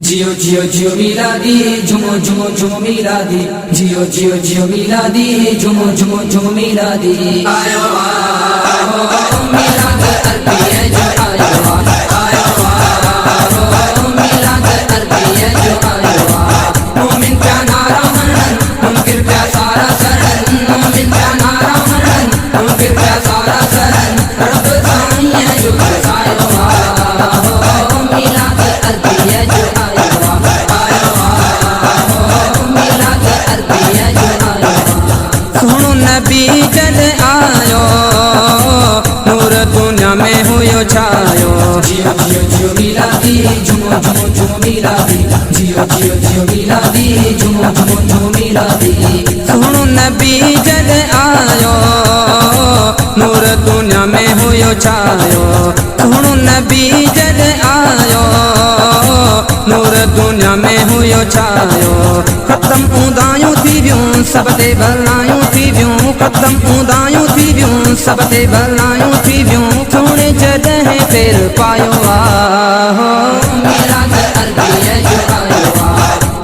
जियो जियो जियो मिलादी झुमो झुमो झुमो मिलादी जियो जियो जियो मिलादी झुमो झुमो झुमो मिलादी आयो मिलाद अरबी है जो आयो मिलाद अरबी है जो आयो मोमिन का नारा मनन मुनकिर का सारा सरन मोमिन का नारा मनन मुनकिर का सारा सरन रब साईं है जो आयो मिलाद अरबी है जो नबी जद आयो नूर दुनिया में हुयो छायो जियो जियो जियो मिलादी झुमो झुमो झुमो मिलादी जियो जियो जियो मिलादी झुमो झुमो झुमो मिलादी सुनो नबी जद आयो नूर दुनिया में हुयो छायो सुनो नबी जद आयो नूर दुनिया में हुयो छायो खत्म ऊंदायूं थी वियूं सब ते भलायूं थी वियूं खत्म ऊंदायूं थी वियूं सब ते भलायूं थी वियूं सोने जॾहिं पेर पायो हो मिलाद अरबी है जो आयो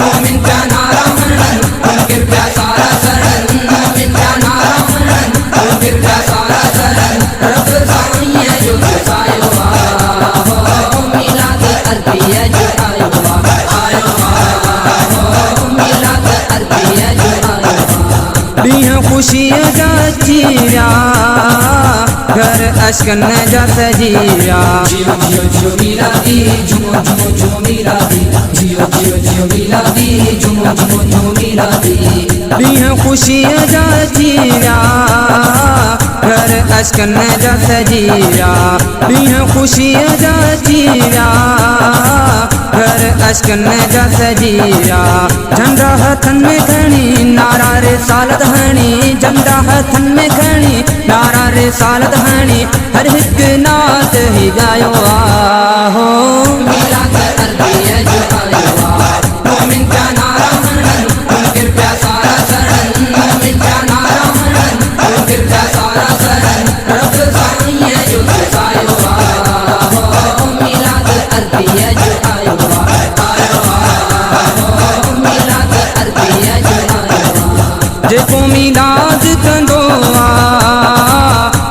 मोमिन का नारा मनन मुनकिर का सारा सरन मोमिन का नारा मनन मुनकिर का सारा सरन रब साईं है जो आयो मिलाद अरबी है जो आयो मिलाद अरबी है जो आयो ॾींहं ख़ुशीअ जा चीरिया घर अश्कन जा सजीरिया जियो जियो जियो मिलादी झुमो झुमो झुमो मिलादी जियो जियो जियो मिलादी झुमो झुमो झुमो मिलादी ॾींहं ख़ुशीअ जा चीरिया घर अश्कन जा सजीरिया ॾींहं ख़ुशीअ जा चीरिया घर अश्कन जा सजीरिया झंडा हथन में खणी नारा रे सालत हणी झंडा हथन में खणी नारा रे सालत हणी हर हिक नात ही गायो हो मिलाद अरबी है जो आयो मोमिन का नारा मनन मुनकिर का सारा सरन मोमिन का नारा मनन मुनकिर का सारा सरन रब साईं है जो आयो मिलाद अरबी है जो आयो मिलाद अरबी है जो आयो जेको मिलाद कंदो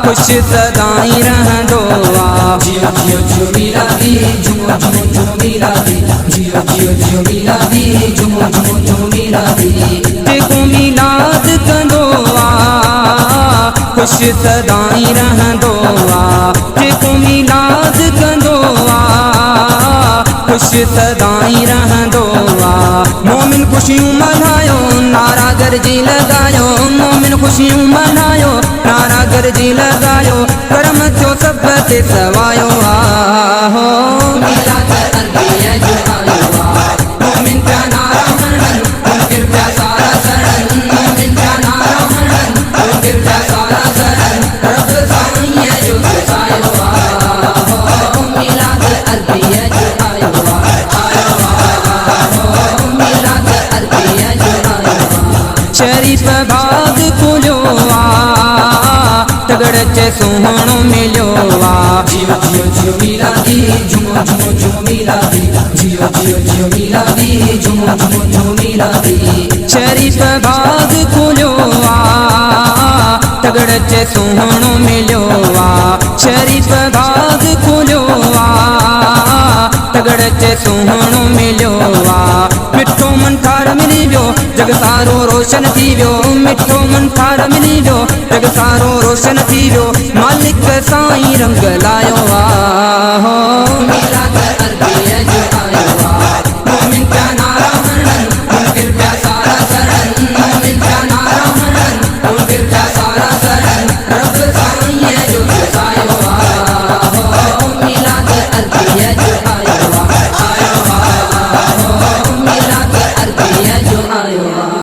खुश सदाई रहंदो जियो जियो जियो मिलादी झुमो झुमो झुमो मिलादी जियो जियो जियो मिलादी झुमो झुमो झुमो मिलादी जेको मिलाद कंदो खुश सदाई रहंदो जेको मिलाद कंदो खुश सदाई रहंदो मोमिन खुशियूं मल्हायो नारा गरजी लगायो मोमिन खुशियूं मल्हायो नारा गरजी लगायो करम थियो सब ते सवायो हो मिलाद अरबी है जो आयो मोमिन का नारा मनन मुनकिर का सारा सरन मोमिन का नारा मनन मुनकिर का सारा सरन रब साईं है जो आयो मिलाद अरबी है जो आयो मिलाद अरबी है जो आयो शरीफ भाग खुलियो तगड़ चे सुहानो मिलियो जियो जियो जियो मिलादी झुमो झुमो झुमो मिलादी जियो जियो जियो मिलादी झुमो झुमो झुमो मिलादी शरीफ भाग खुलियो तगड़ चे सुहानो मिलियो शरीफ भाग खुलियो तगड़ चे सुहानो मिलियो मिठो मन ठार मिली वियो जग सारो रोशन थी वियो मिठो मन ठार मिली वियो जग सारो रोशन थी वियो मालिक साईं रंग लायो हो मिलाद अरबी है जो